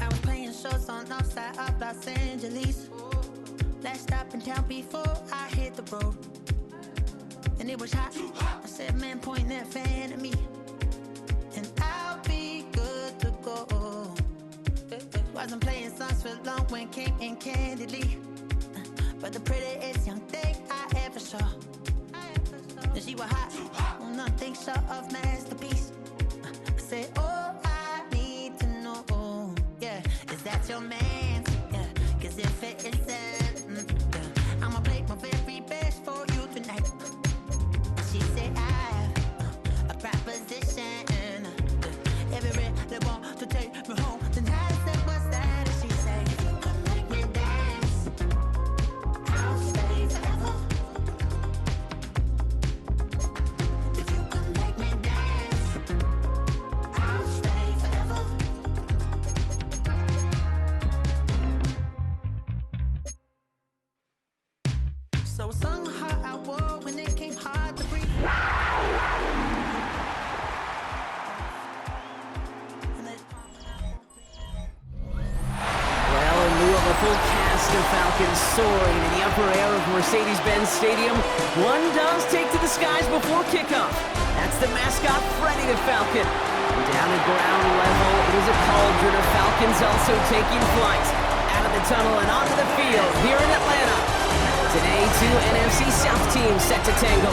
I was playing shows on outside of Los Angeles. Last stop in town before I hit the road. And it was hot. I said, man, point that fan at me. And I'll be good to go. Wasn't playing songs for long when came in candidly. But the prettiest young thing I ever saw. And she was hot. Well, nothing short of masterpiece. I said, oh, I need to know. Yeah, is that your man? Yeah, cause if it isn't, yeah, I'ma play my very best for you tonight. She said, I have a proposition. Every really want to take me home. Then I said, what's that? And she said, if you can make me dance, I'll stay forever. If you can make me dance, I'll stay forever. So I sung a heart I wore when it came hard to breathe. Full cast of Falcons soaring in the upper air of Mercedes-Benz Stadium. One does take to the skies before kickoff. That's the mascot, Freddy the Falcon. And down at ground level, it is a cauldron of Falcons also taking flight out of the tunnel and onto the field here in Atlanta. Today, two NFC South teams set to tangle.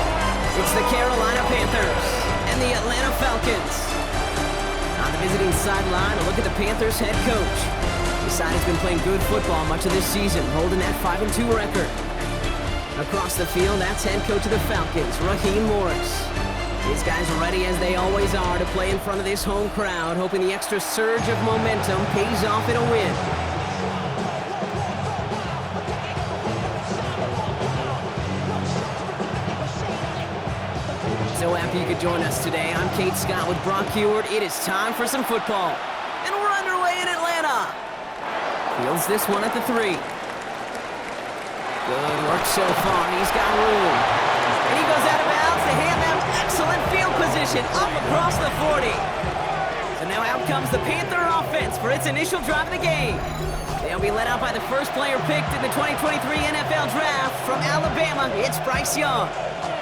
It's the Carolina Panthers and the Atlanta Falcons. On the visiting sideline, a look at the Panthers head coach. The side has been playing good football much of this season, holding that 5-2 record. Across the field, that's head coach of the Falcons, Raheem Morris. These guys are ready, as they always are, to play in front of this home crowd, hoping the extra surge of momentum pays off in a win. So happy you could join us today. I'm Kate Scott with Brock Heward. It is time for some football. And we're underway in Atlanta. Fields this one at the 3. Good work so far. He's got room. And he goes out of bounds to hand them excellent field position up across the 40. So now out comes the Panther offense for its initial drive of the game. They'll be led out by the first player picked in the 2023 NFL Draft from Alabama. It's Bryce Young.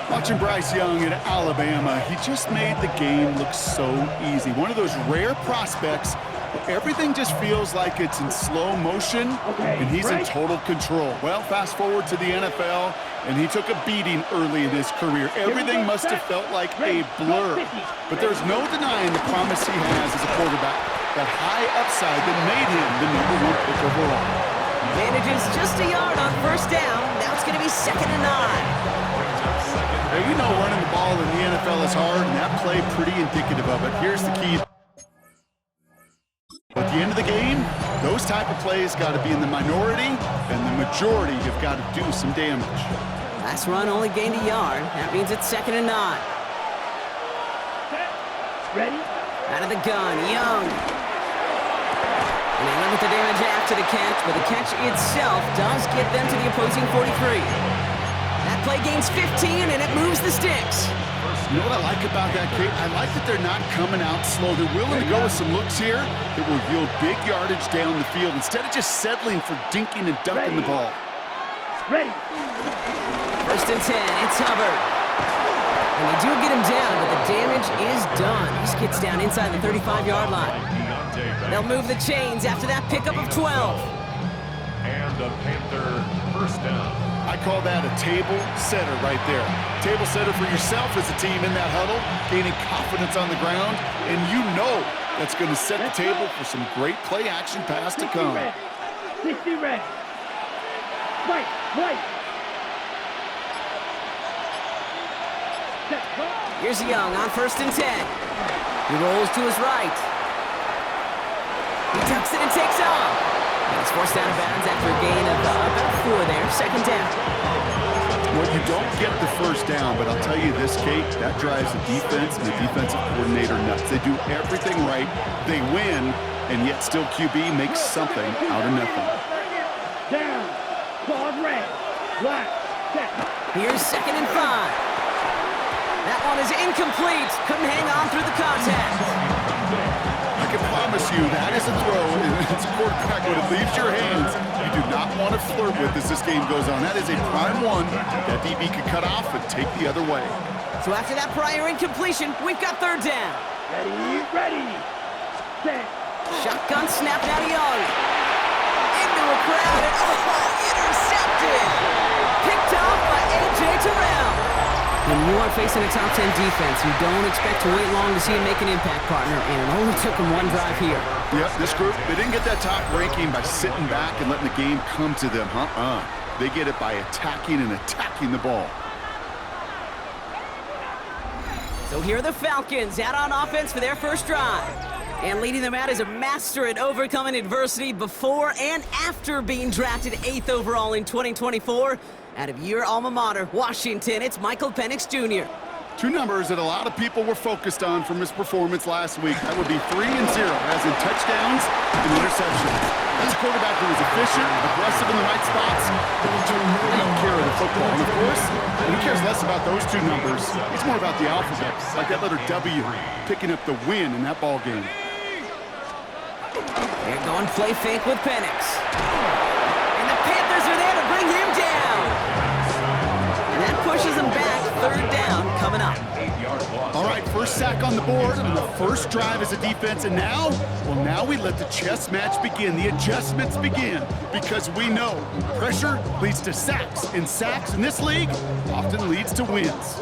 Watching Bryce Young in Alabama, he just made the game look so easy. One of those rare prospects. Everything just feels like it's in slow motion, and he's in total control. Well, fast forward to the NFL, and he took a beating early in his career. Everything must have felt like a blur. But there's no denying the promise he has as a quarterback. That high upside that made him the #1 pick overall. Manages just a yard on first down. Now it's going to be 2nd and 9. Hey, you know running the ball in the NFL is hard, and that play pretty indicative of it. Here's the key. At the end of the game, those type of plays got to be in the minority, and the majority have got to do some damage. Last run only gained a yard. That means it's 2nd and 9. Ready? Out of the gun, Young. And they limit the damage after the catch, but the catch itself does get them to the opposing 43. That play gains 15, and it moves the sticks. You know what I like about that, Kate? I like that they're not coming out slow. They're willing to go with some looks here that will yield big yardage down the field instead of just settling for dinking and dunking the ball. Ready. 1st and 10, it's Hubbard. And they do get him down, but the damage is done. He gets down inside the 35-yard line. They'll move the chains after that pickup of 12. And the Panther first down. I call that a table setter right there. Table setter for yourself as a team in that huddle, gaining confidence on the ground, and you know that's going to set the table for some great play-action pass to come. 60 red. Right. Here's Young on 1st and 10. He rolls to his right. He tucks it and takes off. And it's forced out of bounds after a gain of about 4 there. 2nd down. Well, you don't get the first down, but I'll tell you this, Kate, that drives the defense and the defensive coordinator nuts. They do everything right. They win, and yet still QB makes something out of nothing. Down. Claude red. Black. Set. Here's 2nd and 5. That one is incomplete. Couldn't hang on through the contact. I can promise you that is a throw, and it's a quarterback when it leaves your hands. You do not want to flirt with as this game goes on. That is a prime one that DB could cut off and take the other way. So after that prior incompletion, we've got third down. Ready, set. Shotgun snap now to Young. Into a crowd and intercepted. Picked off by A.J. Terrell. When you are facing a top 10 defense, you don't expect to wait long to see him make an impact, partner, and it only took him one drive here. Yep, this group, they didn't get that top ranking by sitting back and letting the game come to them. They get it by attacking the ball. So here are the Falcons out on offense for their first drive. And leading them out is a master at overcoming adversity before and after being drafted 8th overall in 2024. Out of your alma mater, Washington, it's Michael Penix Jr. Two numbers that a lot of people were focused on from his performance last week. That would be 3 and 0, as in touchdowns and interceptions. That's a quarterback who was efficient, aggressive in the right spots, but he took great care of the football. And of course, he cares less about those two numbers. It's more about the alphabet, like that letter W, picking up the win in that ball game. They're going play fake with Penix. And the Panthers are there to bring him down. And that pushes him back. Third down coming up. All right, first sack on the board on the first drive as a defense, and now we let the chess match begin, the adjustments begin, because we know pressure leads to sacks, and sacks in this league often leads to wins.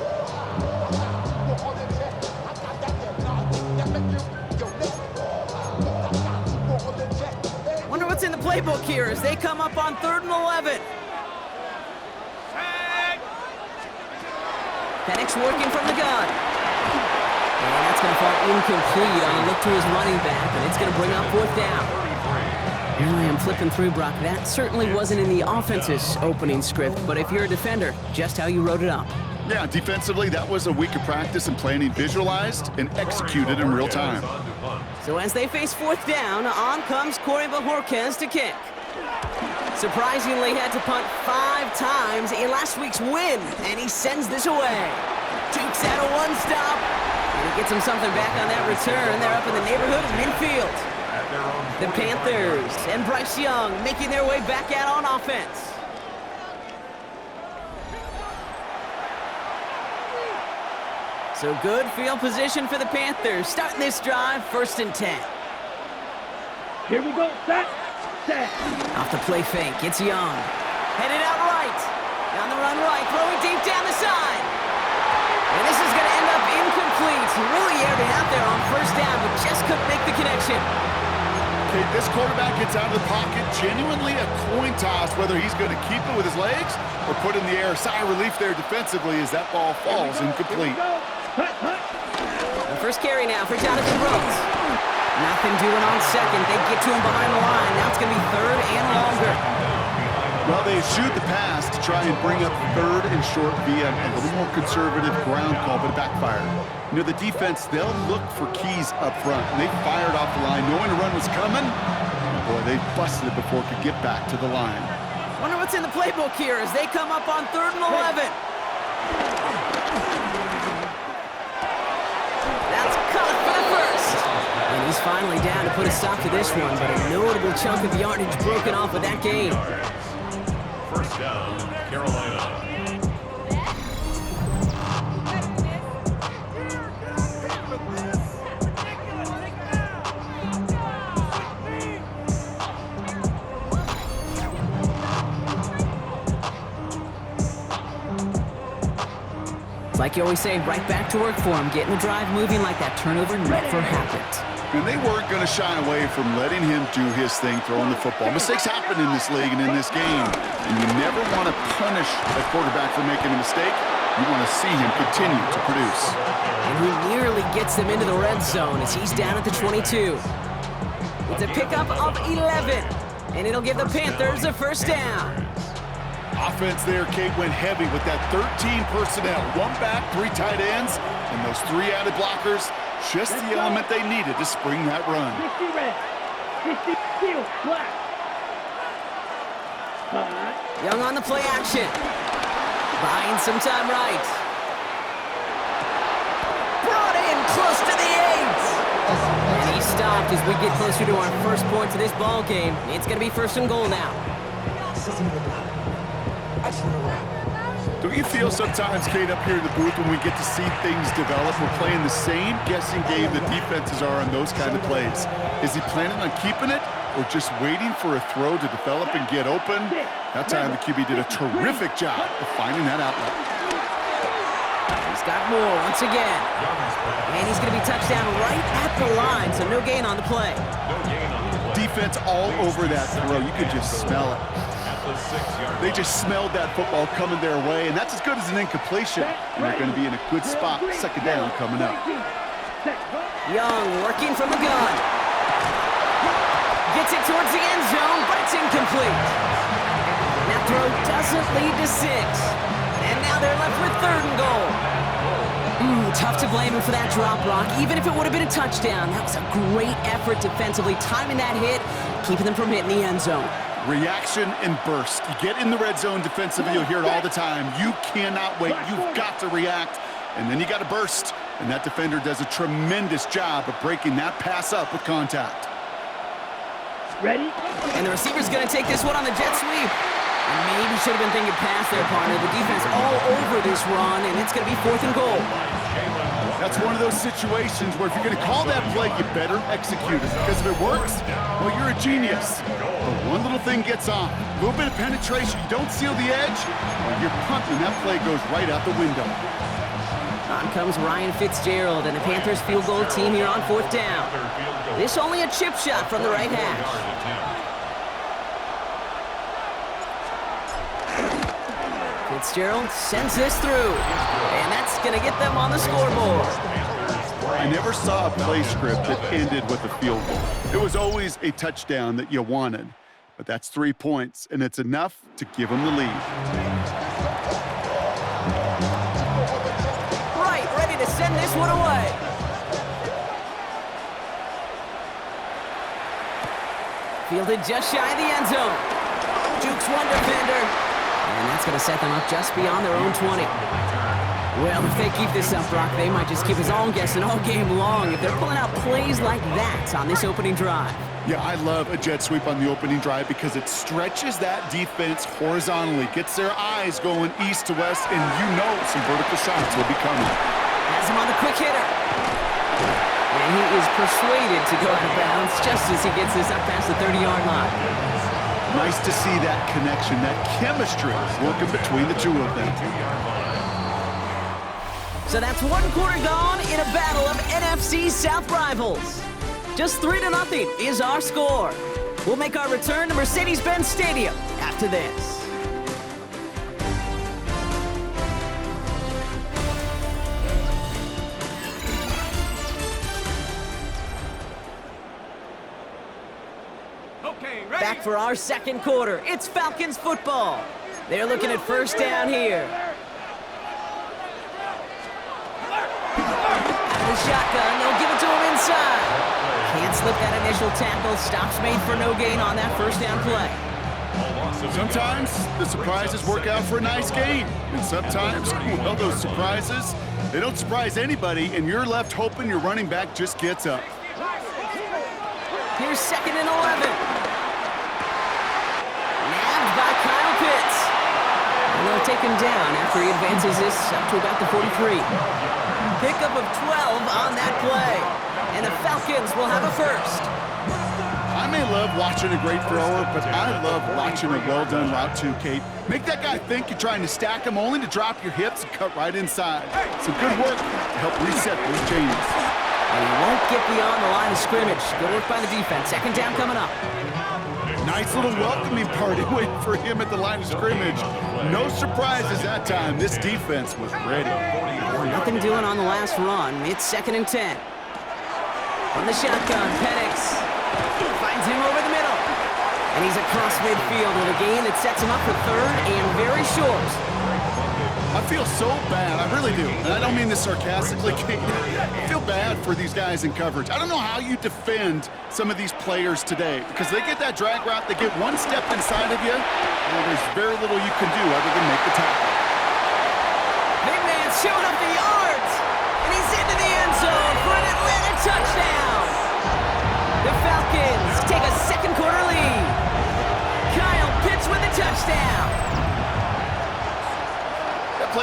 Wonder what's in the playbook here as they come up on 3rd and 11. Penix working from the gun. And that's going to fall incomplete on a look to his running back, and it's going to bring up 4th down. Here I am flipping through, Brock. That certainly wasn't in the offense's opening script, but if you're a defender, just how you wrote it up. Yeah, defensively, that was a week of practice and planning visualized and executed in real time. So as they face 4th down, on comes Corey Bajorquez to kick. Surprisingly had to punt 5 times in last week's win, and he sends this away. Dukes out a 1-stop, and he gets him something back on that return. They're up in the neighborhood of midfield. The Panthers and Bryce Young making their way back out on offense. So good field position for the Panthers. Starting this drive, 1st and 10. Here we go, set. Off the play fake, it's Young. Headed out right. On the run right, throwing deep down the side. And this is going to end up incomplete. He really aired it out there on 1st down, but just couldn't make the connection. Okay, this quarterback gets out of the pocket, genuinely a coin toss, whether he's going to keep it with his legs or put it in the air. Sigh of relief there defensively as that ball falls incomplete. The first carry now for Jonathan Brooks. Nothing doing on 2nd. They get to him behind the line. Now it's going to be 3rd and longer. Well, they eschewed the pass to try and bring up 3rd and short via a little more conservative ground call, but it backfired. You know, the defense, they'll look for keys up front. And they fired off the line knowing the run was coming. Boy, they busted it before it could get back to the line. Wonder what's in the playbook here as they come up on 3rd and 11. That's caught for the first. And he's finally down to put a stop to this one, but a notable chunk of yardage broken off with that game. 1st down, Carolina. Like you always say, right back to work for him, getting the drive moving like that turnover never happened. And they weren't going to shy away from letting him do his thing, throwing the football. Mistakes happen in this league and in this game, and you never want to punish a quarterback for making a mistake. You want to see him continue to produce. And he nearly gets them into the red zone as he's down at the 22. It's a pickup of 11, and it'll give the Panthers a 1st down. Offense there, Kate, went heavy with that 13 personnel. 1 back, 3 tight ends, and those 3 added blockers. Just the element they needed to spring that run. 60 red, 60 steel, black. Young on the play action. Buying some time right. soft as we get closer to our first points of this ball game. It's going to be 1st and goal now. Don't you feel sometimes, Kate, up here in the booth when we get to see things develop? We're playing the same guessing game the defenses are on those kind of plays. Is he planning on keeping it or just waiting for a throw to develop and get open? That time the QB did a terrific job of finding that outlet. He's got more once again. And he's going to be touchdown right at the line, so no gain on the play. Defense all over that throw. You could just smell it. They just smelled that football coming their way, and that's as good as an incompletion. And they're going to be in a good spot, 2nd down coming up. Young working from the gun. Gets it towards the end zone, but it's incomplete. That throw doesn't lead to 6. And now they're left with 3rd and goal. Tough to blame him for that drop block, even if it would have been a touchdown. That was a great effort defensively, timing that hit, keeping them from hitting the end zone. Reaction and burst. You get in the red zone defensively, you'll hear it all the time. You cannot wait. You've got to react, and then you got to burst. And that defender does a tremendous job of breaking that pass up with contact. Ready? And the receiver's going to take this one on the jet sweep. And maybe should have been thinking pass there, partner. The defense all over this run, and it's going to be 4th and goal. That's one of those situations where if you're going to call that play, you better execute it. Because if it works, well, you're a genius. But one little thing gets on. A little bit of penetration, you don't seal the edge, well, you're punting, that play goes right out the window. On comes Ryan Fitzgerald and the Panthers field goal team here on 4th down. This only a chip shot from the right hash. Fitzgerald sends this through, and that's going to get them on the scoreboard. I never saw a play script that ended with a field goal. It was always a touchdown that you wanted, but that's 3 points, and it's enough to give them the lead. Right, ready to send this one away. Fielded just shy of the end zone. Jukes one defender. And that's going to set them up just beyond their own 20. Well, if they keep this up, Brock, they might just keep us all guessing all game long if they're pulling out plays like that on this opening drive. Yeah, I love a jet sweep on the opening drive because it stretches that defense horizontally, gets their eyes going east to west, and you know some vertical shots will be coming. Has him on the quick hitter. And he is persuaded to go out of bounds just as he gets this up past the 30-yard line. Nice to see that connection, that chemistry working between the two of them. So that's 1 quarter gone in a battle of NFC South rivals. Just 3-0 is our score. We'll make our return to Mercedes-Benz Stadium after this. Back for our 2nd quarter. It's Falcons football. They're looking at 1st down here. Out of the shotgun, they'll give it to him inside. Can't slip that initial tackle. Stops made for no gain on that 1st down play. Sometimes the surprises work out for a nice game. And sometimes, well, those surprises, they don't surprise anybody, and you're left hoping your running back just gets up. Here's 2nd and 11. By Kyle Pitts. And they'll take him down after he advances this up to about the 43. Pickup of 12 on that play. And the Falcons will have a 1st. I may love watching a great thrower, but I love watching a well-done route too, Kate. Make that guy think you're trying to stack him only to drop your hips and cut right inside. Some good work to help reset those chains. And he won't get beyond the line of scrimmage. Good work by the defense. 2nd down coming up. Nice little welcoming party waiting for him at the line of scrimmage. No surprises that time. This defense was ready. Nothing doing on the last run. It's 2nd and 10. From the shotgun, Penix finds him over the middle. And he's across midfield with a gain that sets him up for 3rd and very short. I feel so bad. I really do. And I don't mean this sarcastically, Kate. I feel bad for these guys in coverage. I don't know how you defend some of these players today because they get that drag route, they get one step inside of you, and there's very little you can do other than make the tackle. Big man's showing up the yards, and he's into the end zone for an Atlanta touchdown.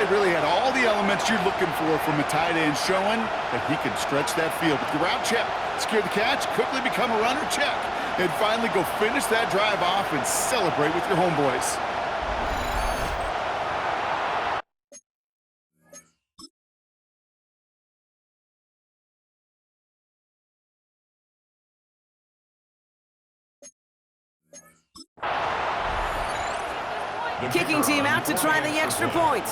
play really had all the elements you're looking for from a tight end, showing that he can stretch that field. With the route check, secure the catch, quickly become a runner, check. And finally go finish that drive off and celebrate with your homeboys. Kicking team out to try the extra point.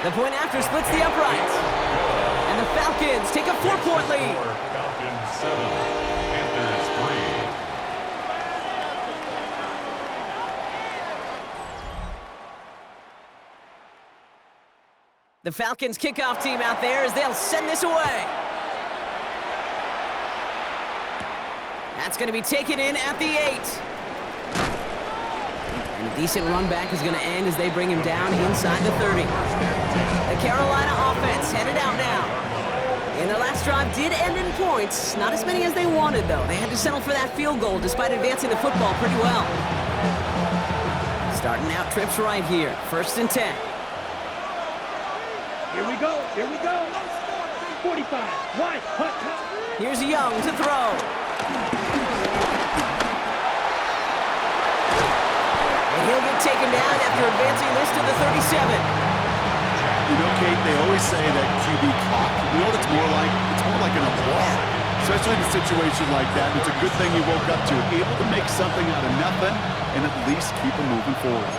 The point after splits the uprights. And the Falcons take a 4-point lead. Falcons 7, Panthers 3. The Falcons kickoff team out there as they'll send this away. That's going to be taken in at the 8. And a decent run back is going to end as they bring him down inside the 30. The Carolina offense headed out now. And their last drive did end in points. Not as many as they wanted, though. They had to settle for that field goal despite advancing the football pretty well. Starting out trips right here. 1st and 10. Here we go. 45. Wide. Hut. Here's Young to throw. And he'll get taken down after advancing this to the 37. You know, Kate, they always say that QB clock. You know what it's more like? It's more like an applause. Especially in a situation like that. It's a good thing you woke up to. Able to make something out of nothing and at least keep them moving forward.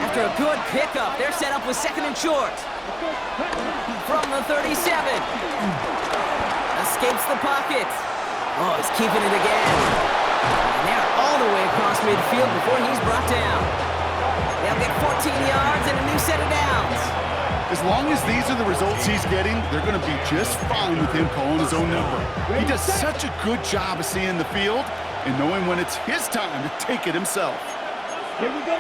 After a good pickup, they're set up with 2nd and short. From the 37. Escapes the pocket. Oh, he's keeping it again. And they're all the way across midfield before he's brought down. They'll get 14 yards and a new set of downs. As long as these are the results he's getting, they're going to be just fine with him calling his own number. He does such a good job of seeing the field and knowing when it's his time to take it himself. Here we go.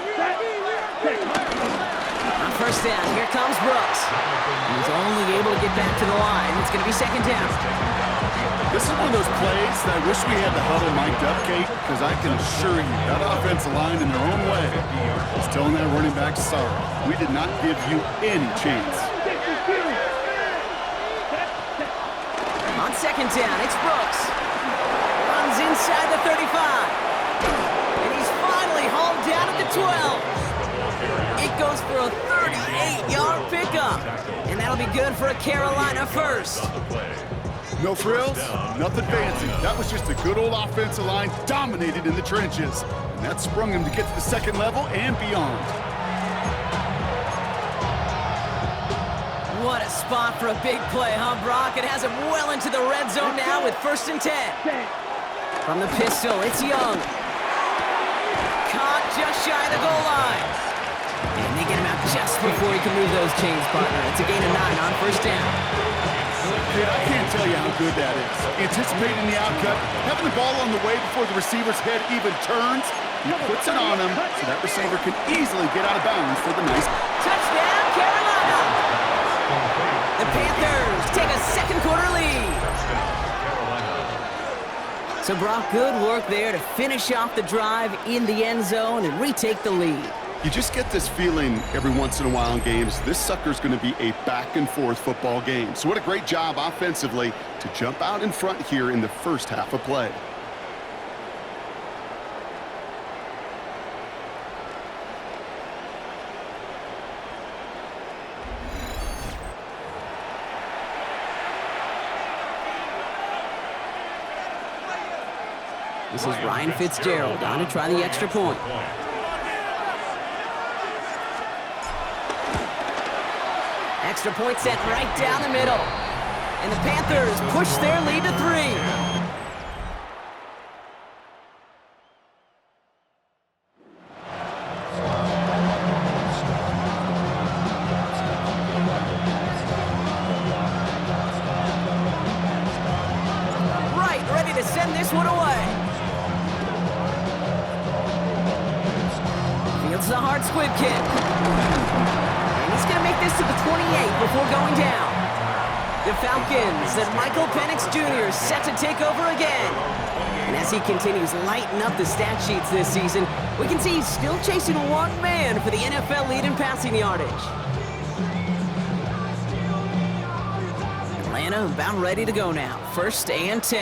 On 1st down, here comes Brooks. He's only able to get back to the line. It's going to be 2nd down. This is one of those plays that I wish we had the huddle mic'd up, Kate, because I can assure you that offensive line in their own way is telling that running back, sorry, we did not give you any chance. On 2nd down, it's Brooks. Runs inside the 35. And he's finally hauled down at the 12. It goes for a 38-yard pickup. And that'll be good for a Carolina first. No frills, nothing fancy. That was just a good old offensive line dominated in the trenches. And that sprung him to get to the 2nd level and beyond. What a spot for a big play, huh, Brock? It has him well into the red zone now with 1st and 10. From the pistol, it's Young. Caught just shy of the goal line. And they get him out just before he can move those chains, partner. It's a gain of 9 on 1st down. Kid, I can't tell you how good that is. Anticipating the outcut, having the ball on the way before the receiver's head even turns, he puts it on him so that receiver can easily get out of bounds for the nice Touchdown, Carolina! The Panthers take a 2nd quarter lead. So, Brock, good work there to finish off the drive in the end zone and retake the lead. You just get this feeling every once in a while in games, this sucker's going to be a back-and-forth football game. So what a great job offensively to jump out in front here in the first half of play. This is Ryan Fitzgerald on to try the extra point. Extra point set right down the middle. And the Panthers push their lead to 3. Right, ready to send this one away. Fields the hard squib kick. He's going to make this to the 28 before going down. The Falcons and Michael Penix Jr. set to take over again. And as he continues lighting up the stat sheets this season, we can see he's still chasing one man for the NFL lead in passing yardage. Atlanta about ready to go now. 1st and 10.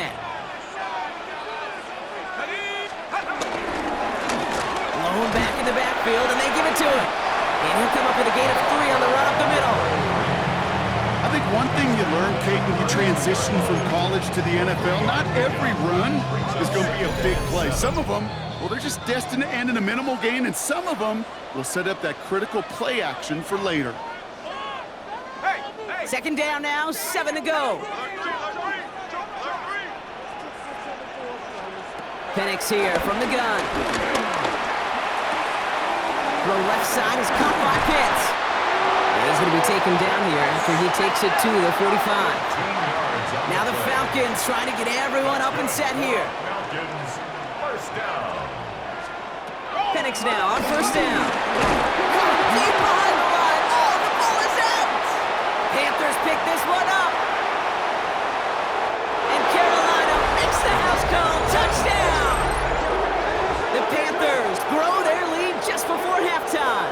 Low back in the backfield, and they give it to him. And he'll come up with a gain of 3 on the run up the middle. I think one thing you learn, Kate, when you transition from college to the NFL, not every run is going to be a big play. Some of them, well, they're just destined to end in a minimal gain, and some of them will set up that critical play action for later. 2nd down now, 7 to go. Penix here from the gun. Throw left side is caught by Pitts. He's going to be taken down here after he takes it to the 45. Now the Falcons trying to get everyone up and set here. Falcons, 1st down. Penix now on 1st down. Deep behind the line. Oh, the ball is out. Panthers pick this one up. And Carolina makes the house call. Touchdown. The Panthers grow their lead just before halftime.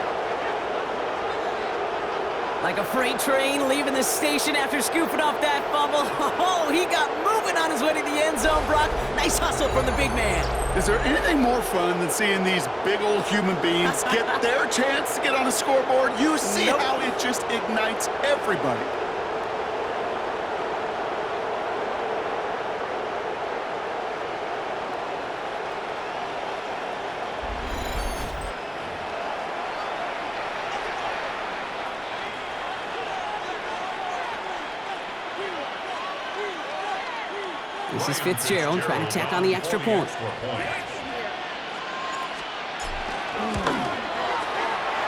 Like a freight train leaving the station after scooping off that fumble. Oh, he got moving on his way to the end zone, Brock. Nice hustle from the big man. Is there anything more fun than seeing these big old human beings get their chance to get on a scoreboard? You see how it just ignites everybody. This is Fitzgerald trying to tack on the extra point.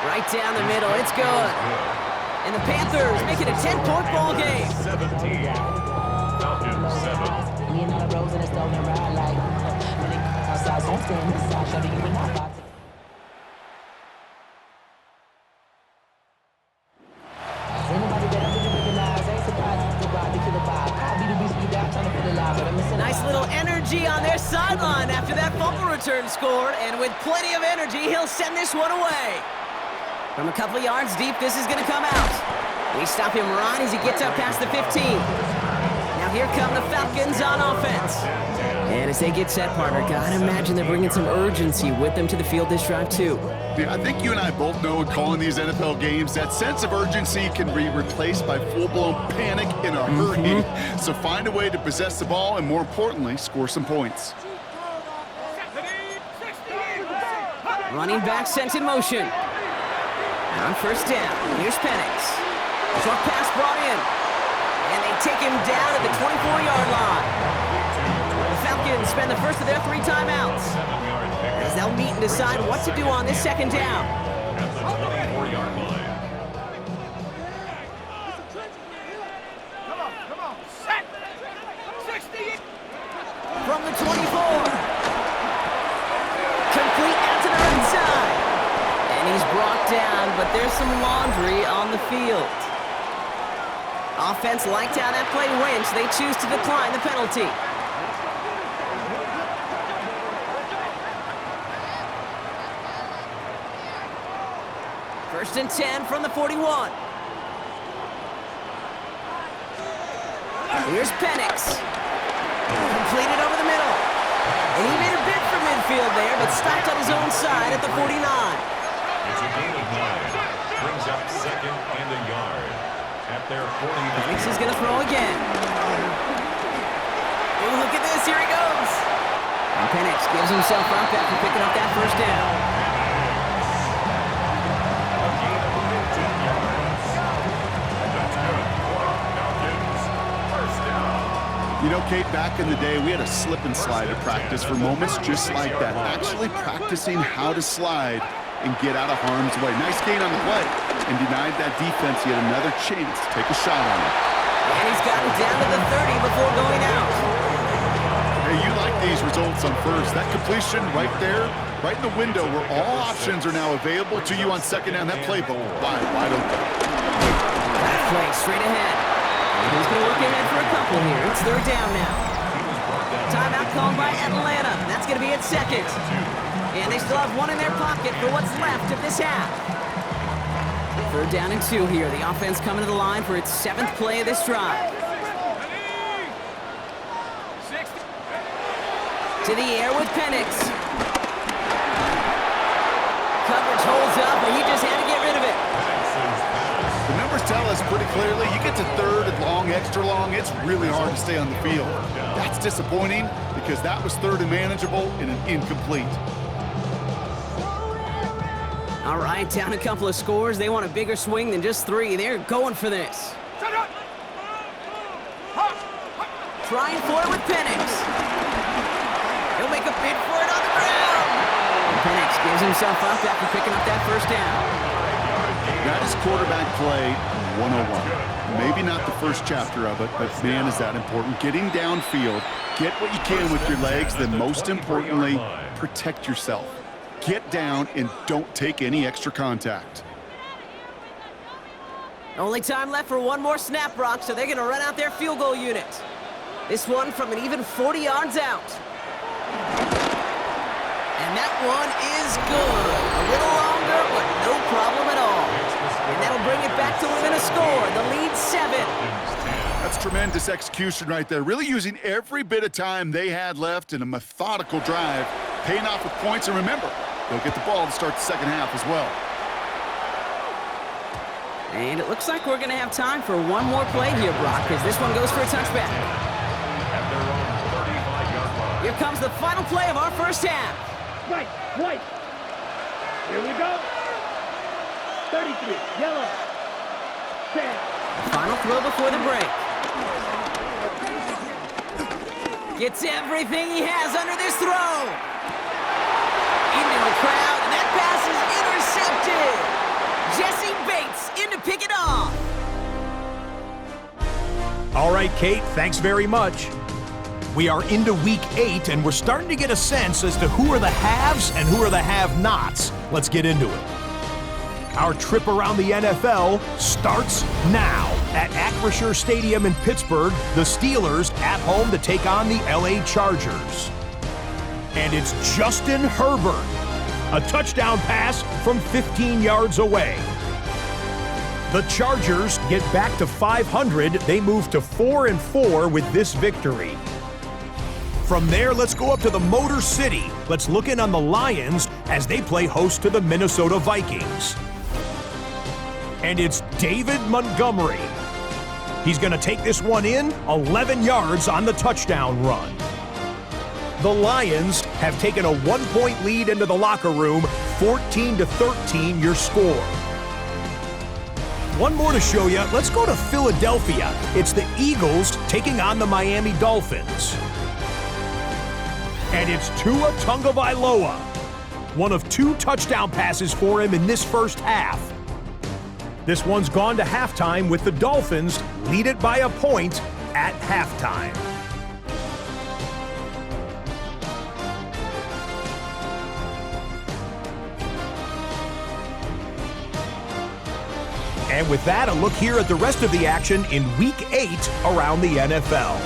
Right down the middle, it's good. And the Panthers make it a 10-point ball game. 17. Falcons 7. Me and the rose and a stone and ride like when it outside, don't stand inside, show you and I got to. Nice little energy on their sideline after that fumble return scored, and with plenty of energy, he'll send this one away. From a couple of yards deep, this is going to come out. We stop him right as he gets up past the 15. Now here come the Falcons on offense. And as they get set, partner, gotta imagine they're bringing some urgency with them to the field this drive, too. Yeah, I think you and I both know in calling these NFL games, that sense of urgency can be replaced by full-blown panic in a hurry. So find a way to possess the ball and, more importantly, score some points. Running back sent in motion. On 1st down, here's Penix. Short pass brought in. And they take him down at the 24-yard line. The Falcons spend the first of their 3 timeouts, as they'll meet and decide what to do on this 2nd down. At the 24-yard line. Come on, set! 60! From the 24. Complete out to the right side. And he's brought down, but there's some laundry on the field. Offense liked how that play went. They choose to decline the penalty. First and 10 from the 41. Here's Penix. Completed over the middle. And he made a bid for midfield there, but stopped on his own side at the 49. It's a gain of 9. Brings up 2nd and a yard. At their 49. Penix is going to throw again. Oh, look at this. Here he goes. And Penix gives himself up after picking up that 1st down. You know, Kate, back in the day, we had a slip and slide at practice for moments just like that. Actually practicing how to slide and get out of harm's way. Nice gain on the play, and denied that defense yet another chance to take a shot on him. And he's gotten down to the 30 before going out. Hey, you like these results on first. That completion right there, right in the window where all options are now available to you on 2nd down. That playbook wide open. That play straight ahead. He's going to look ahead for a couple here. It's 3rd down now. Timeout called by Atlanta. That's going to be at second. And they still have one in their pocket for what's left of this half. 3rd down and 2 here. The offense coming to the line for its 7th play of this drive. To the air with Penix. Coverage holds up, and he just had to get rid of it. The numbers tell us pretty clearly, you get to 3rd and long, extra long, it's really hard to stay on the field. That's disappointing because that was 3rd and manageable and an incomplete. All right, down a couple of scores. They want a bigger swing than just 3. They're going for this. Trying for it with Penix. He'll make a bid for it on the ground. And Penix gives himself up after picking up that 1st down. That is quarterback play 101. Maybe not the first chapter of it, but man, is that important. Getting downfield, get what you can with your legs, then most importantly, protect yourself. Get down and don't take any extra contact. Only time left for one more snap, Brock, so they're going to run out their field goal unit. This one from an even 40 yards out. And that one is good. A little longer, but no problem at all. And that'll bring it back to within a score. The lead 7. That's tremendous execution right there. Really using every bit of time they had left in a methodical drive, paying off with points. And remember, they'll get the ball to start the 2nd half as well. And it looks like we're going to have time for one more play here, Brock, because this one goes for a touchback. Here comes the final play of our 1st half. Right. Here we go. 33, yellow. 10. Final throw before the break. Gets everything he has under this throw. Into the crowd, and that pass is intercepted. Jesse Bates in to pick it off. All right, Kate, thanks very much. We are into week 8, and we're starting to get a sense as to who are the haves and who are the have-nots. Let's get into it. Our trip around the NFL starts now. At Acrisure Stadium in Pittsburgh, the Steelers at home to take on the LA Chargers. And it's Justin Herbert. A touchdown pass from 15 yards away. The Chargers get back to 500. They move to 4-4 with this victory. From there, let's go up to the Motor City. Let's look in on the Lions as they play host to the Minnesota Vikings. And it's David Montgomery. He's going to take this one in, 11 yards on the touchdown run. The Lions have taken a 1-point lead into the locker room, 14-13 your score. One more to show you. Let's go to Philadelphia. It's the Eagles taking on the Miami Dolphins. And it's Tua Tagovailoa. One of 2 touchdown passes for him in this 1st half. This one's gone to halftime with the Dolphins lead it by a point at halftime. And with that, a look here at the rest of the action in Week 8 around the NFL.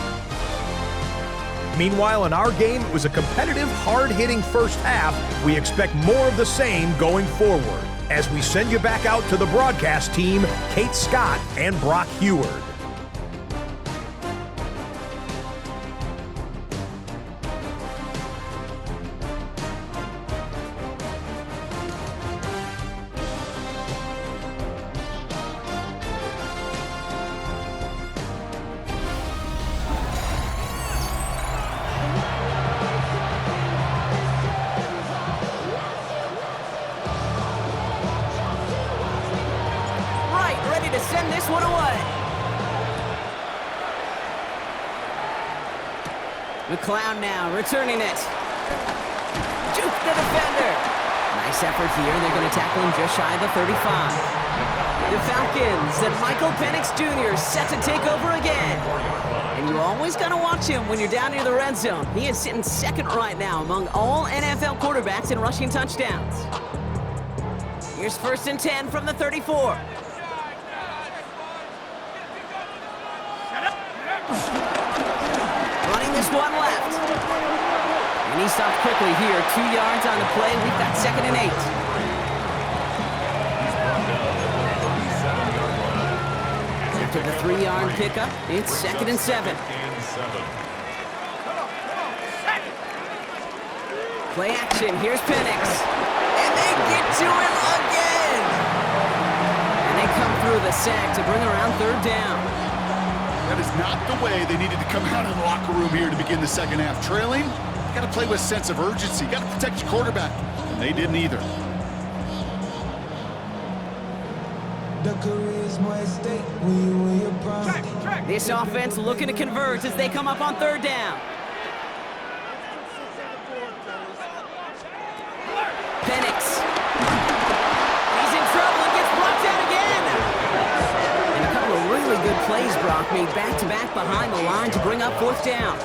Meanwhile, in our game, it was a competitive, hard-hitting 1st half. We expect more of the same going forward. As we send you back out to the broadcast team, Kate Scott and Brock Heward. To send this one away. McLeod now returning it. Juke the defender. Nice effort here. They're going to tackle him just shy of the 35. The Falcons and Michael Penix Jr. set to take over again. And you always got to watch him when you're down near the red zone. He is sitting 2nd right now among all NFL quarterbacks in rushing touchdowns. Here's 1st and 10 from the 34. Running this one left. And he stopped quickly here. 2 yards on the play. We've got 2nd and 8. After the 3-yard pickup, it's 2nd and 7. Play action. Here's Penix. And they get to him again. And they come through the sack to bring around 3rd down. That is not the way they needed to come out of the locker room here to begin the second half. Trailing, you got to play with a sense of urgency. You got to protect your quarterback. And they didn't either. This offense looking to convert as they come up on 3rd down. Penix. He's in trouble and gets blocked out again. And a couple of really good plays, Brock, made back-to-back behind the line to bring up 4th down.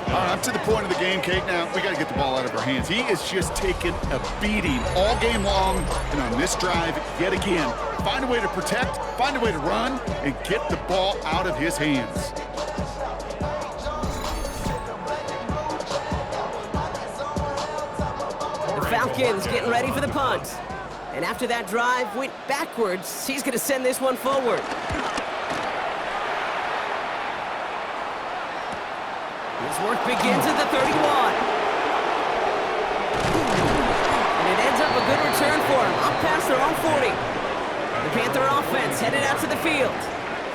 All right, up to the point of the game, Kate. Now, we got to get the ball out of our hands. He is just taking a beating all game long. And on this drive, yet again, find a way to protect, find a way to run, and get the ball out of his hands. The Falcons getting ready for the punt. And after that drive went backwards, he's going to send this one forward. His work begins at the 31. And it ends up a good return for him, up past their own 40. The Panther offense headed out to the field.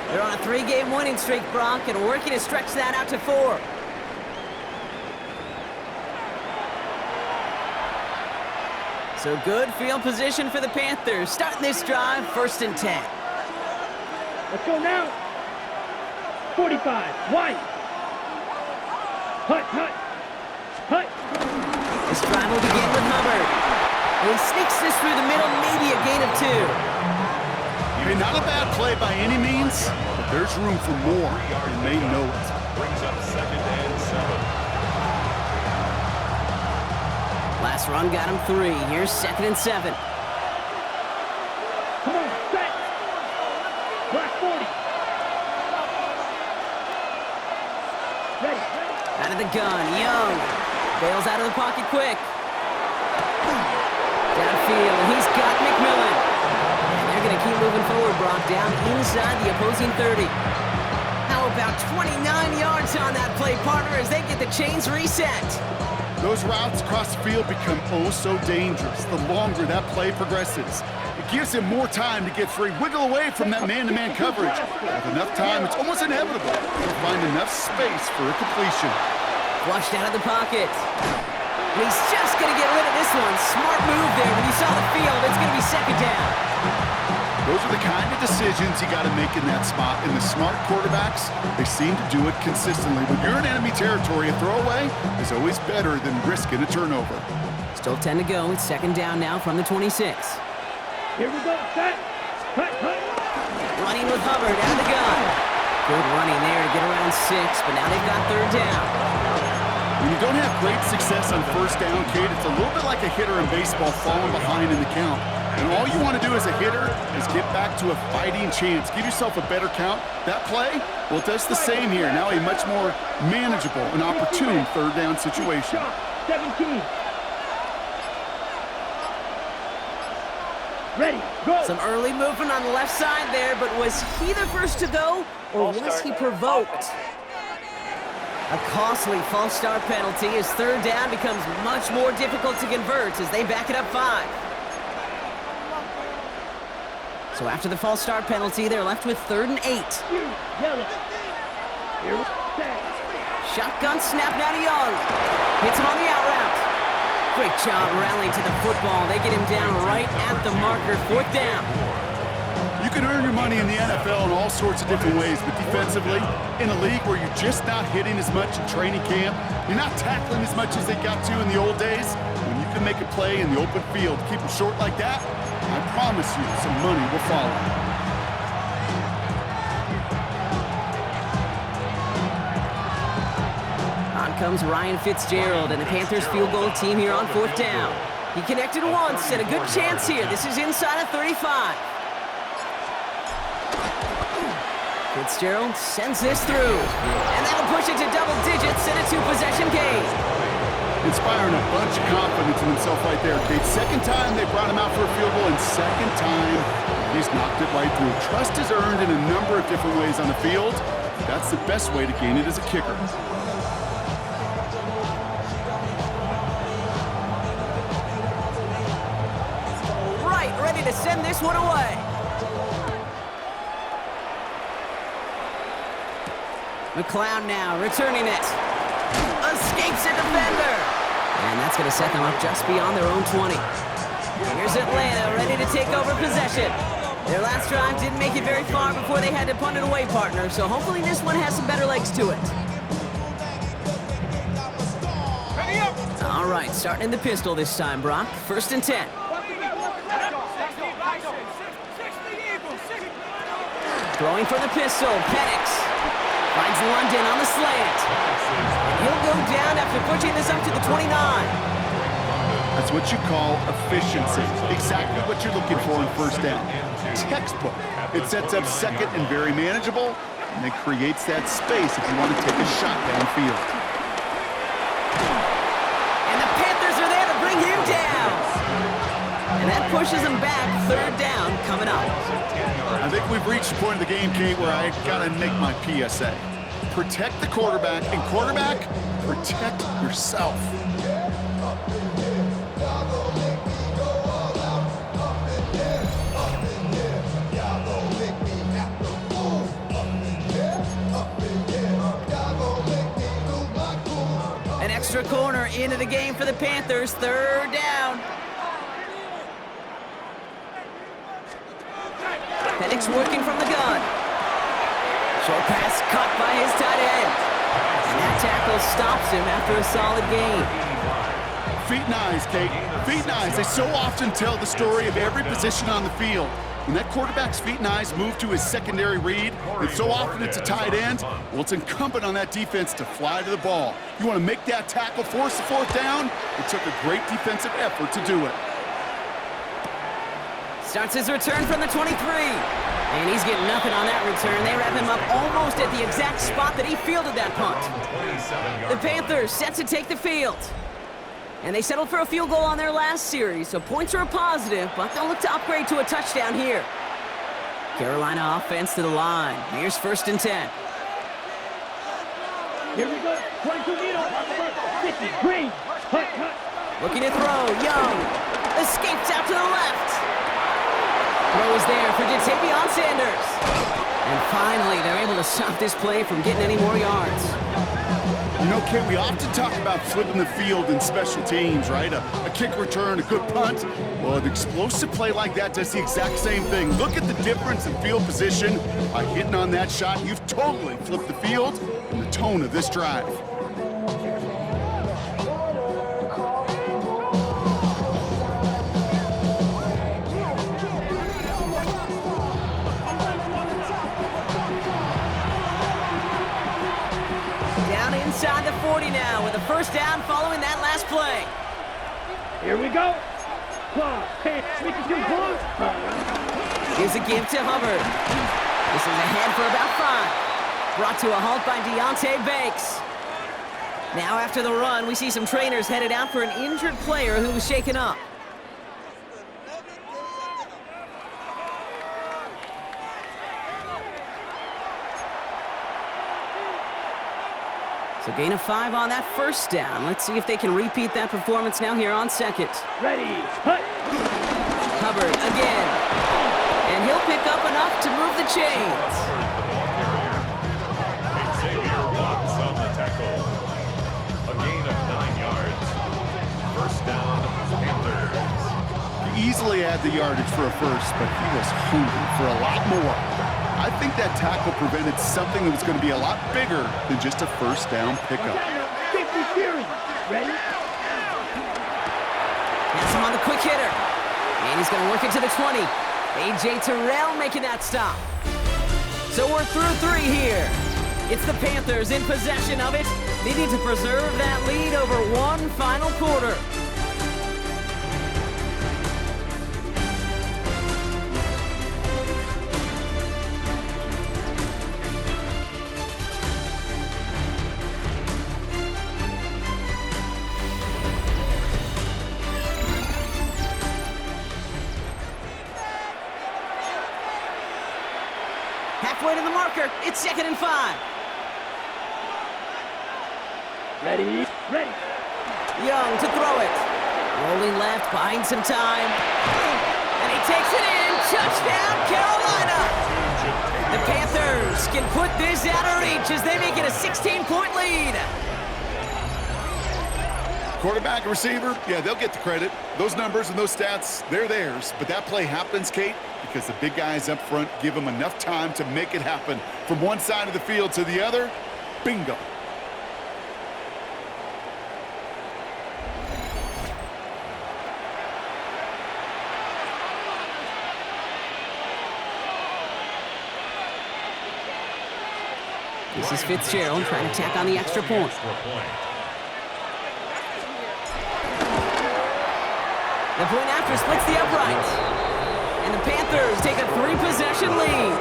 They're on a 3-game winning streak, Brock, and working to stretch that out to 4. So good field position for the Panthers. Starting this drive, 1st and 10. Let's go now. 45, wide. Hut, hut, hut. This drive will begin with Hubbard. And he sneaks this through the middle, maybe a gain of 2. I mean, not a bad play by any means, but there's room for more, and they know it. Brings up 2nd and 7. Last run got him 3. Here's 2nd and 7. Come on, set. Black 40. Ready. Out of the gun, Young. Bails out of the pocket quick. Downfield, and he's got McMillan. And they're going to keep moving forward, Brock, down inside the opposing 30. How about 29 yards on that play, partner, as they get the chains reset? Those routes across the field become oh so dangerous the longer that play progresses. It gives him more time to get free, wiggle away from that man-to-man coverage. With enough time, it's almost inevitable to find enough space for a completion. Flushed out of the pocket. And he's just going to get rid of this one. Smart move there. When you saw the field, it's going to be 2nd down. Those are the kind of decisions you got to make in that spot. And the smart quarterbacks, they seem to do it consistently. When you're in enemy territory, a throwaway is always better than risking a turnover. Still 10 to go. It's 2nd down now from the 26. Here we go, set. Hut, hut. Running with Hubbard out of the gun. Good running there to get around 6, but now they've got 3rd down. When you don't have great success on 1st down, Kate, it's a little bit like a hitter in baseball falling behind in the count. And all you want to do as a hitter is get back to a fighting chance. Give yourself a better count. That play, well, it does the same here. Now a much more manageable and opportune 3rd down situation. 17. Ready, go. Some early movement on the left side there, but was he the first to go, or was he provoked? A costly false start penalty as 3rd down becomes much more difficult to convert as they back it up 5. So after the false start penalty, they're left with 3rd and 8. Yellow. Here we go. Shotgun snap now to Young. Hits him on the out route. Great job rallying to the football. They get him down right at the marker. 4th down. You can earn your money in the NFL in all sorts of different ways, but defensively, in a league where you're just not hitting as much in training camp, you're not tackling as much as they got to in the old days, when you can make a play in the open field, keep them short like that, I promise you some money will follow. On comes Ryan Fitzgerald and the Panthers field goal team here on 4th down. He connected once and a good chance here. This is inside of 35. Fitzgerald sends this through, and that'll push it to double digits and a 2-possession game. Inspiring a bunch of confidence in himself right there, Kate. Second time they brought him out for a field goal, and second time he's knocked it right through. Trust is earned in a number of different ways on the field. That's the best way to gain it as a kicker. Right, ready to send this one away. McLeod now returning it. Escapes a defender. And that's going to set them up just beyond their own 20. Here's Atlanta ready to take over possession. Their last drive didn't make it very far before they had to punt it away, partner. So hopefully this one has some better legs to it. All right, starting in the pistol this time, Brock. 1st and 10. Throwing for the pistol, Penix. Finds London on the slant. And he'll go down after pushing this up to the 29. That's what you call efficiency. Exactly what you're looking for in 1st down. Textbook. It sets up 2nd and very manageable, and it creates that space if you want to take a shot downfield. And the Panthers are there to bring him down. And that pushes him back. 3rd down coming up. I think we've reached the point of the game, Kate, where I gotta make my PSA. Protect the quarterback, and quarterback, protect yourself. An extra corner into the game for the Panthers. 3rd down. Penix working from the gun. Short pass caught by his tight end. And that tackle stops him after a solid gain. Feet and eyes, Kate. Feet and eyes. They so often tell the story of every position on the field. When that quarterback's feet and eyes move to his secondary read, and so often it's a tight end, well, it's incumbent on that defense to fly to the ball. You want to make that tackle, force the 4th down? It took a great defensive effort to do it. Starts his return from the 23. And he's getting nothing on that return. They wrap him up almost at the exact spot that he fielded that punt. The Panthers set to take the field. And they settled for a field goal on their last series, so points are a positive, but they'll look to upgrade to a touchdown here. Carolina offense to the line. Here's 1st and 10. Here we go. 22 meters. 50. Green. Hut, hut. Looking to throw. Young. Escapes out to the left. Throw is there for Jatavion Sanders. And finally, they're able to stop this play from getting any more yards. You know, Kate, we often talk about flipping the field in special teams, right? A kick return, a good punt. Well, an explosive play like that does the exact same thing. Look at the difference in field position. By hitting on that shot, you've totally flipped the field and the tone of this drive. Inside the 40 now with a 1st down following that last play. Here we go. Claw, pass, make it 2 claws. Here's a give to Hubbard. This is ahead for about 5. Brought to a halt by Deontay Banks. Now after the run, we see some trainers headed out for an injured player who was shaken up. So gain of 5 on that 1st down. Let's see if they can repeat that performance now here on 2nd. Ready, hut. Hubbard again. And he'll pick up enough to move the chains. Xavier Watts on the tackle. A gain of 9 yards. 1st down, Panthers. He easily had the yardage for a 1st, but he was hungry for a lot more. I think that tackle prevented something that was going to be a lot bigger than just a 1st down pickup. 50 series. Ready? That's him on the quick hitter. And he's going to work it to the 20. A.J. Terrell making that stop. So we're through 3 here. It's the Panthers in possession of it, needing to preserve that lead over one final quarter. Halfway to the marker. It's 2nd and 5. Ready? Ready. Young to throw it. Rolling left, buying some time. And he takes it in. Touchdown, Carolina. The Panthers can put this out of reach as they make it a 16-point lead. Quarterback and receiver, yeah, they'll get the credit. Those numbers and those stats, they're theirs. But that play happens, Kate, because the big guys up front give them enough time to make it happen. From one side of the field to the other, bingo. This is Fitzgerald trying to tack on the extra point. The point after splits the uprights. And the Panthers take a 3-possession lead.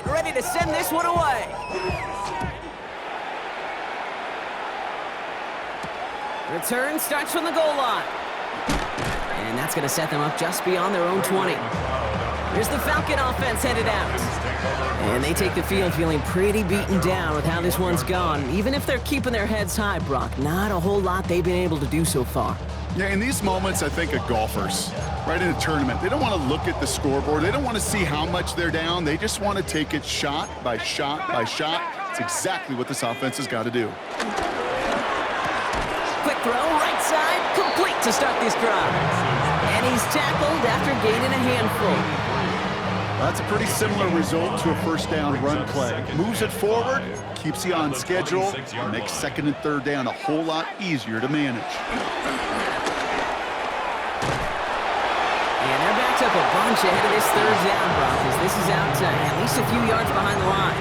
Ready to send this one away. Return starts from the goal line. And that's going to set them up just beyond their own 20. Here's the Falcon offense headed out. And they take the field feeling pretty beaten down with how this one's gone. Even if they're keeping their heads high, Brock, not a whole lot they've been able to do so far. Yeah, in these moments, I think of golfers, right in a tournament. They don't want to look at the scoreboard. They don't want to see how much they're down. They just want to take it shot by shot by shot. It's exactly what this offense has got to do. Quick throw, right side, complete to start this drive. And he's tackled after gaining a handful. That's a pretty similar result to a first down run play. Moves it forward, keeps you on schedule, and makes 2nd and 3rd down a whole lot easier to manage. And they're backed up a bunch ahead of this 3rd down, Brock, as this is out at least a few yards behind the line.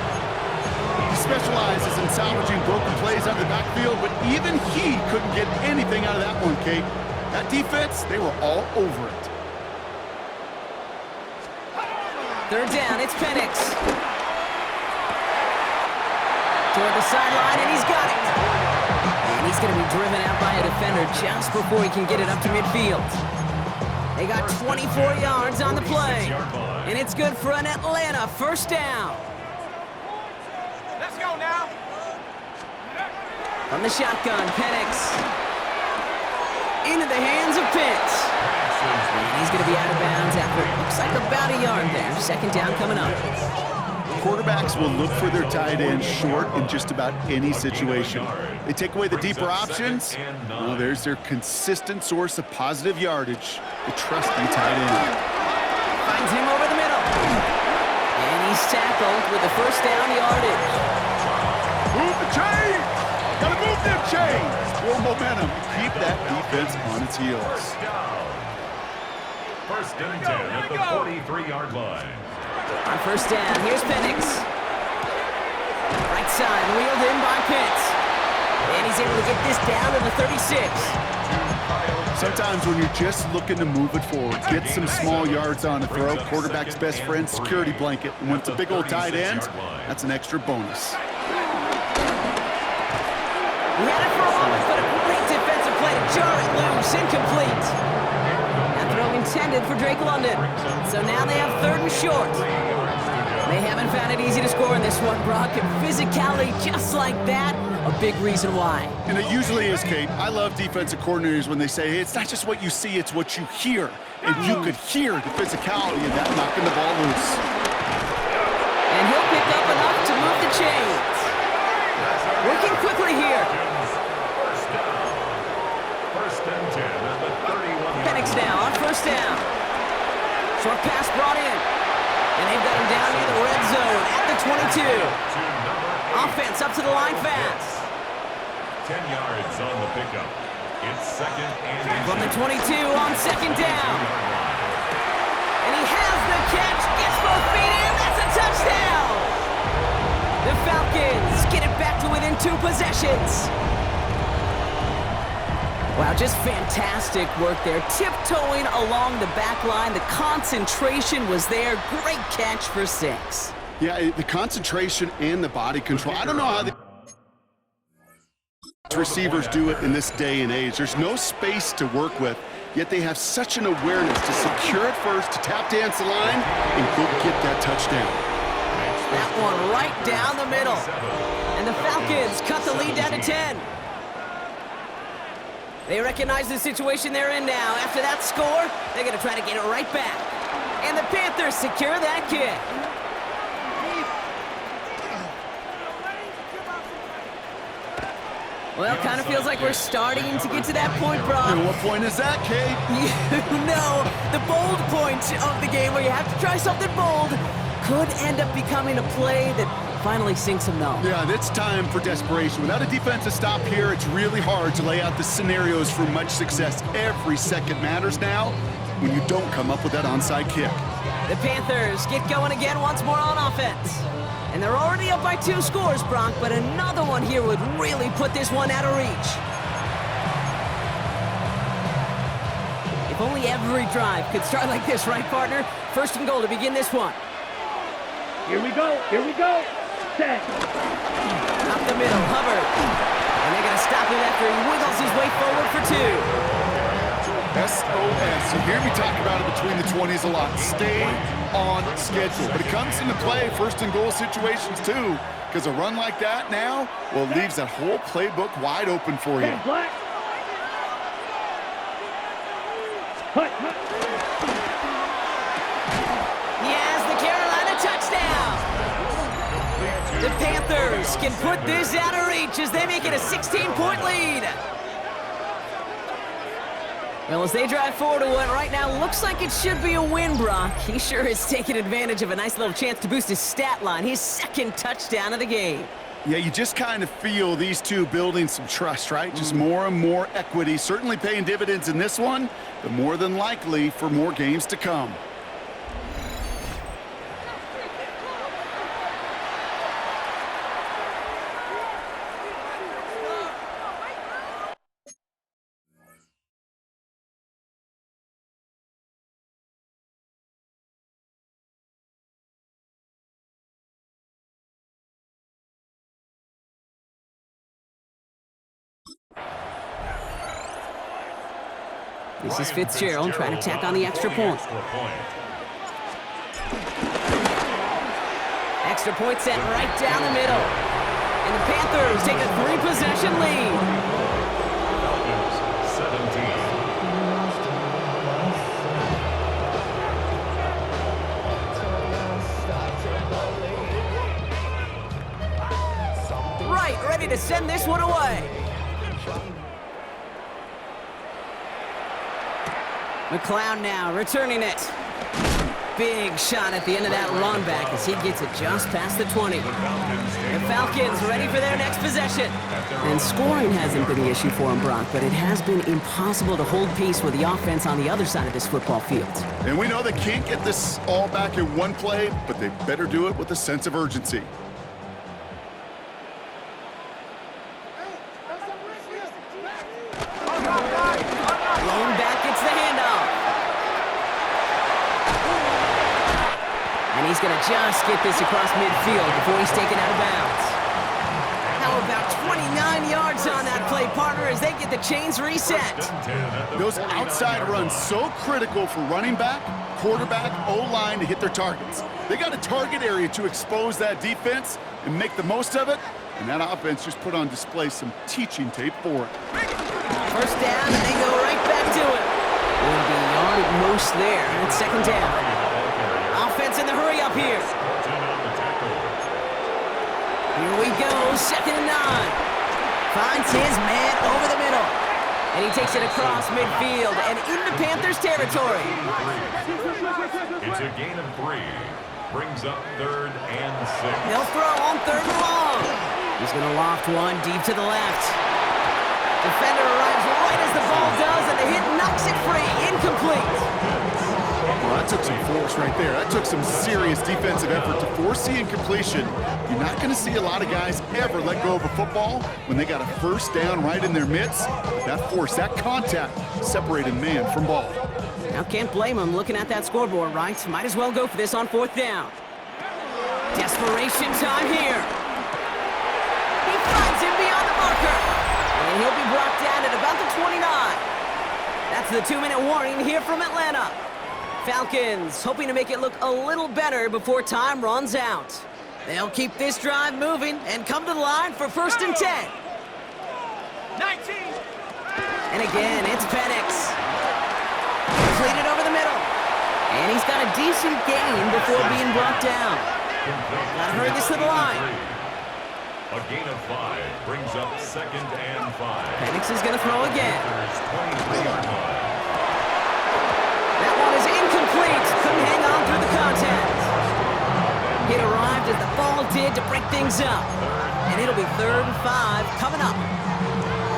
He specializes in salvaging broken plays out of the backfield, but even he couldn't get anything out of that one, Kate. That defense, they were all over it. 3rd down, it's Penix. Toward the sideline, and he's got it. And he's going to be driven out by a defender just before he can get it up to midfield. They got 24 yards on the play. And it's good for an Atlanta 1st down. Let's go now. From the shotgun, Penix. Into the hands of Pitts. And he's going to be out of bounds after it looks like about a yard there. 2nd down coming up. Quarterbacks will look for their tight end short in just about any situation. They take away the deeper options. Well, there's their consistent source of positive yardage, the trusty tight end. Finds him over the middle. And he's tackled with the 1st down yardage. Move the chain! Gotta move them chains! For momentum, keep that defense on its heels. 1st and 10 at the 43-yard line. On 1st down, here's Penix. Right side, wheeled in by Pitts. And he's able to get this down to the 36. Sometimes when you're just looking to move it forward, get some small yards on a throw, quarterback's best friend, security blanket. And when it's a big old tight end, that's an extra bonus. He had it for a moment, but a great defensive play to jar it loose, incomplete. That throw intended for Drake London. So now they have 3rd and short. They haven't found it easy to score in this one, Brock, and physicality just like that, a big reason why. And it usually is, Kate. I love defensive coordinators when they say, hey, it's not just what you see, it's what you hear. And you could hear the physicality of that knocking the ball loose. And he'll pick up enough to move the chains. Working quickly here. 1st and 10 at the 31. Penix now on 1st down. Short pass brought in. And they've got him down near the red zone at the 22. Offense up to the line fast. 10 yards on the pickup. It's 2nd and 10. From the 22 on 2nd down. And he has the catch. Gets both feet in. That's a touchdown. The Falcons get it back to within 2 possessions. Wow, just fantastic work there. Tiptoeing along the back line. The concentration was there. Great catch for 6. Yeah, the concentration and the body control. I don't know how the receivers do it in this day and age. There's no space to work with, yet they have such an awareness to secure it first, to tap dance the line, and go get that touchdown. That one right down the middle. And the Falcons cut the lead down to 10. They recognize the situation they're in now. After that score, they're going to try to get it right back. And the Panthers secure that kick. Well, kind of feels like we're starting to get to that point, Brock. And what point is that, Kate? You know, the bold point of the game where you have to try something bold could end up becoming a play that finally sinks them though. Yeah, it's time for desperation. Without a defensive stop here, it's really hard to lay out the scenarios for much success. Every second matters now when you don't come up with that onside kick. The Panthers get going again once more on offense. And they're already up by 2 scores, Bronk, but another one here would really put this one out of reach. If only every drive could start like this, right, partner? 1st and goal to begin this one. Here we go. Set. Up the middle, Hubbard. And they're going to stop him after he wiggles his way forward for 2. SOS. You hear me talk about it between the 20s a lot. Stay on schedule. But it comes into play 1st and goal situations too, because a run like that now, well, leaves that whole playbook wide open for you. Black. Hut. He has the Carolina touchdown. The Panthers can put this out of reach as they make it a 16-point lead. Well, as they drive forward to what right now looks like it should be a win, Brock. He sure is taking advantage of a nice little chance to boost his stat line. His 2nd touchdown of the game. Yeah, you just kind of feel these two building some trust, right? Just more and more equity. Certainly paying dividends in this one, but more than likely for more games to come. This is Fitzgerald trying to tack on the extra point. Extra point set right down the middle. And the Panthers take a 3-possession lead. Falcons 17. Right, ready to send this one away. McLeod now returning it. Big shot at the end of that run back as he gets it just past the 20. The Falcons ready for their next possession. And scoring hasn't been the issue for him, Brock, but it has been impossible to hold pace with the offense on the other side of this football field. And we know they can't get this all back in one play, but they better do it with a sense of urgency. Blown back gets the handoff. And he's going to just get this across midfield before he's taken out of bounds. How about 29 yards on that play, partner, as they get the chains reset. Those outside runs so critical for running back, quarterback, O-line to hit their targets. They got a target area to expose that defense and make the most of it, and that offense just put on display some teaching tape for it. 1st down, and they go right back to it. Will be yard at most there, and it's 2nd down. Offense in the hurry up here. Here we go, 2nd and 9. Finds his man over the middle. And he takes it across midfield and into Panthers territory. It's a gain of 3. Brings up 3rd and 6. They'll throw on 3rd and long. He's going to loft one deep to the left. Defender arrives right as the ball does, and the hit knocks it free. Incomplete. Well, that took some force right there. That took some serious defensive effort to force the incompletion. You're not going to see a lot of guys ever let go of a football when they got a first down right in their midst. That force, that contact separated man from ball. Now can't blame him looking at that scoreboard, right? Might as well go for this on 4th down. Desperation time here. He finds him beyond the marker. And he'll be brought down at about the 29. That's the 2-minute warning here from Atlanta. Falcons hoping to make it look a little better before time runs out. They'll keep this drive moving and come to the line for 1st and 10. 19. And again, it's Penix. Completed over the middle. And he's got a decent gain before being brought down. Gotta hurry this to the line. A gain of 5 brings up 2nd and 5. Penix is gonna throw again. 23-yard line. That one is incomplete. Couldn't hang on through the contact. It arrived as the ball did to break things up. And it'll be 3rd and 5 coming up.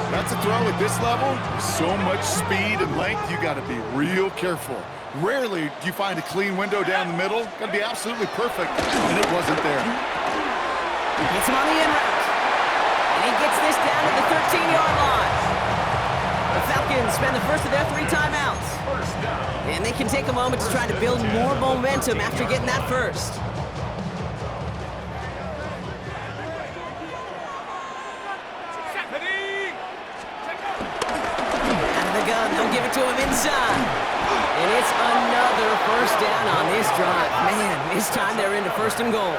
That's a throw at this level. So much speed and length, you got to be real careful. Rarely do you find a clean window down the middle. Got to be absolutely perfect, and it wasn't there. Hits him on the in route. And he gets this down to the 13-yard line. The Falcons spend the first of their 3 timeouts. And they can take a moment to try to build more momentum after getting that first. They'll give it to him inside. And it's another first down on this drive. Man, this time they're into 1st and goal.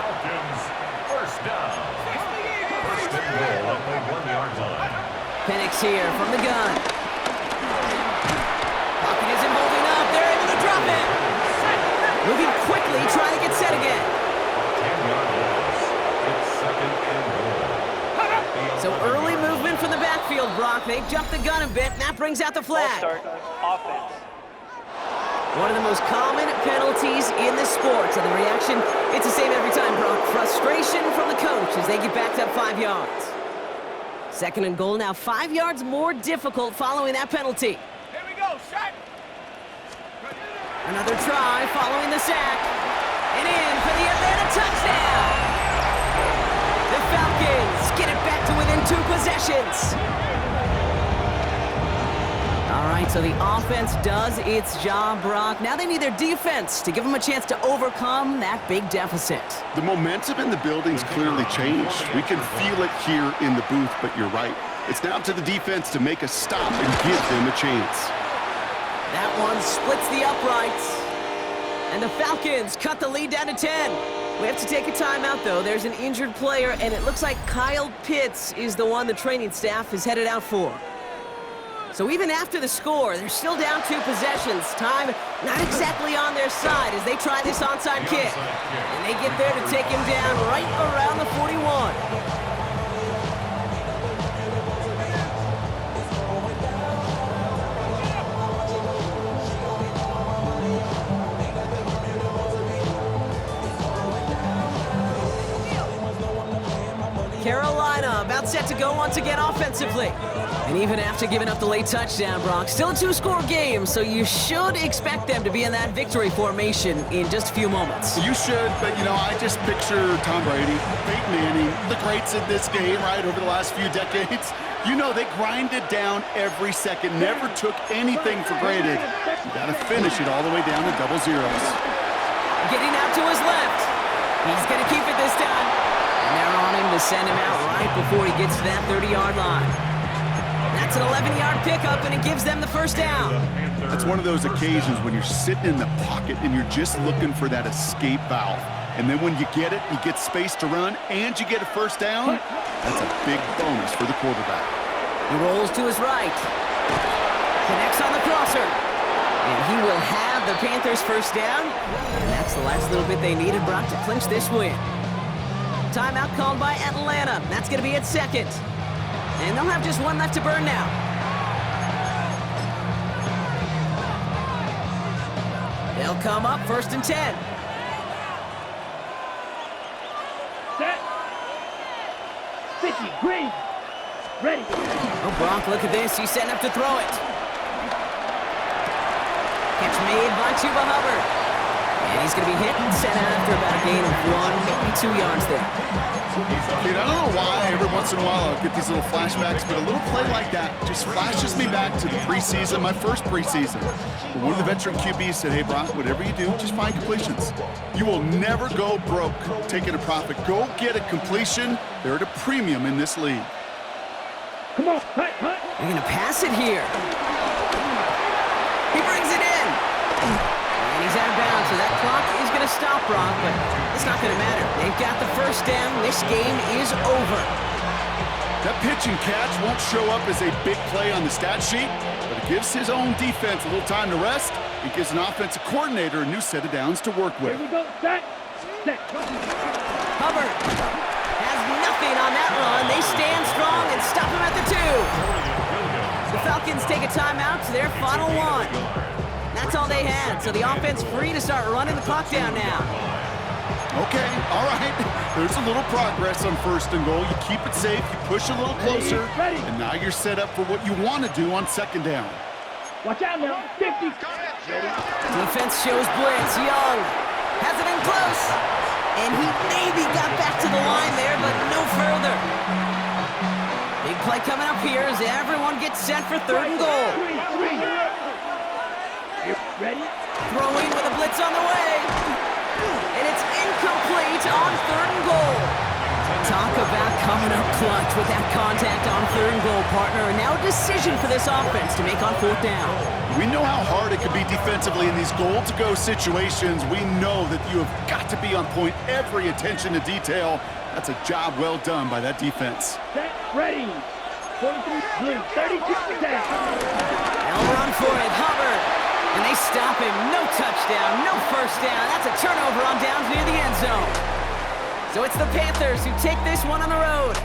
First down. 1st and goal up the 1-yard line. Penix here from the gun. Pocket isn't holding up. They're able to drop it. Moving quickly, trying to get set again. 10-yard loss. It's 2nd and goal. So early movement from the backfield, Brock. They jumped the gun a bit, and that brings out the flag. Start offense. One of the most common penalties in the sport. And the reaction, it's the same every time, Brock. Frustration from the coach as they get backed up 5 yards. 2nd and goal now, 5 yards more difficult following that penalty. Here we go, shot. Another try following the sack. And in for the Atlanta touchdown. The Falcons get it back to within 2 possessions. All right, so the offense does its job, Brock. Now they need their defense to give them a chance to overcome that big deficit. The momentum in the building's clearly changed. We can feel it here in the booth, but you're right. It's now to the defense to make a stop and give them a chance. That one splits the uprights. And the Falcons cut the lead down to 10. We have to take a timeout, though. There's an injured player, and it looks like Kyle Pitts is the one the training staff is headed out for. So even after the score, they're still down 2 possessions. Time not exactly on their side as they try this onside kick. And they get there to take him down right around the 41. Carolina about set to go once again offensively. And even after giving up the late touchdown, Brock, still a 2-score game, so you should expect them to be in that victory formation in just a few moments. You should, but, you know, I just picture Tom Brady, Peyton Manning, the greats in this game, right, over the last few decades. You know, they grinded down every second, never took anything for granted. You got to finish it all the way down to double zeros. Getting out to his left. He's going to keep it this time. And they're on him to send him out right before he gets to that 30-yard line. That's an 11-yard pickup, and it gives them the first down. That's one of those occasions when you're sitting in the pocket and you're just looking for that escape valve. And then when you get it, you get space to run, and you get a first down. That's a big bonus for the quarterback. He rolls to his right. Connects on the crosser. And he will have the Panthers first down. And that's the last little bit they needed, Brock, to clinch this win. Timeout called by Atlanta. That's going to be at 2nd. And they'll have just 1 left to burn now. They'll come up 1st and 10. Set. 50, green. Ready. Oh, Brock, look at this. He's setting up to throw it. Catch made by Chuba Hubbard. And he's going to be hit and sent out after about a gain of 1, maybe 2 yards there. Dude, I don't know why every once in a while I'll get these little flashbacks, but a little play like that just flashes me back to the preseason, my first preseason. But one of the veteran QBs said, hey, Brock, whatever you do, just find completions. You will never go broke taking a profit. Go get a completion. They're at a premium in this league. Come on, hut. They're going to pass it here. He brings it in. And he's out of bounds, so that clock is going to stop, Brock, but it's not going to matter. They've got the first down. This game is over. That pitch and catch won't show up as a big play on the stat sheet, but it gives his own defense a little time to rest. It gives an offensive coordinator a new set of downs to work with. Here we go, set. Hubbard has nothing on that run. They stand strong and stop him at the 2. The Falcons take a timeout to their final 1. That's all they had, so the offense free to start running the clock down now. Okay, all right. There's a little progress on 1st and goal. You keep it safe, you push a little closer, and now you're set up for what you want to do on 2nd down. Watch out now, 50. Defense shows blitz. Young has it in close, and he maybe got back to the line there, but no further. Big play coming up here as everyone gets set for 3rd and goal. Ready? Throwing with a blitz on the way. And it's incomplete on 3rd and goal. Talk about coming up clutch with that contact on 3rd and goal, partner. And now a decision for this offense to make on 4th down. We know how hard it can be defensively in these goal-to-go situations. We know that you have got to be on point, every attention to detail. That's a job well done by that defense. Set, ready. 43 blue, 32 down. They'll run for it, Hubbard. And they stop him. No touchdown, no 1st down. That's a turnover on downs near the end zone. So it's the Panthers who take this one on the road.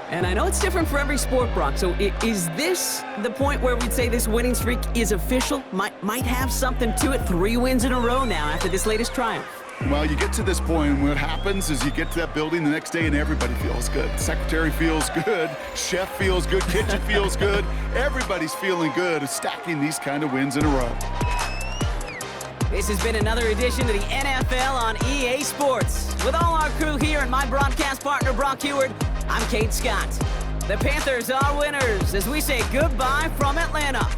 And I know it's different for every sport, Brock. So is this the point where we'd say this winning streak is official? Might have something to it. 3 wins in a row now after this latest triumph. Well, you get to this point, and what happens is you get to that building the next day and everybody feels good. Secretary feels good, chef feels good, kitchen feels good. Everybody's feeling good stacking these kind of wins in a row. This has been another edition of the NFL on EA Sports. With all our crew here and my broadcast partner, Brock Heward, I'm Kate Scott. The Panthers are winners as we say goodbye from Atlanta.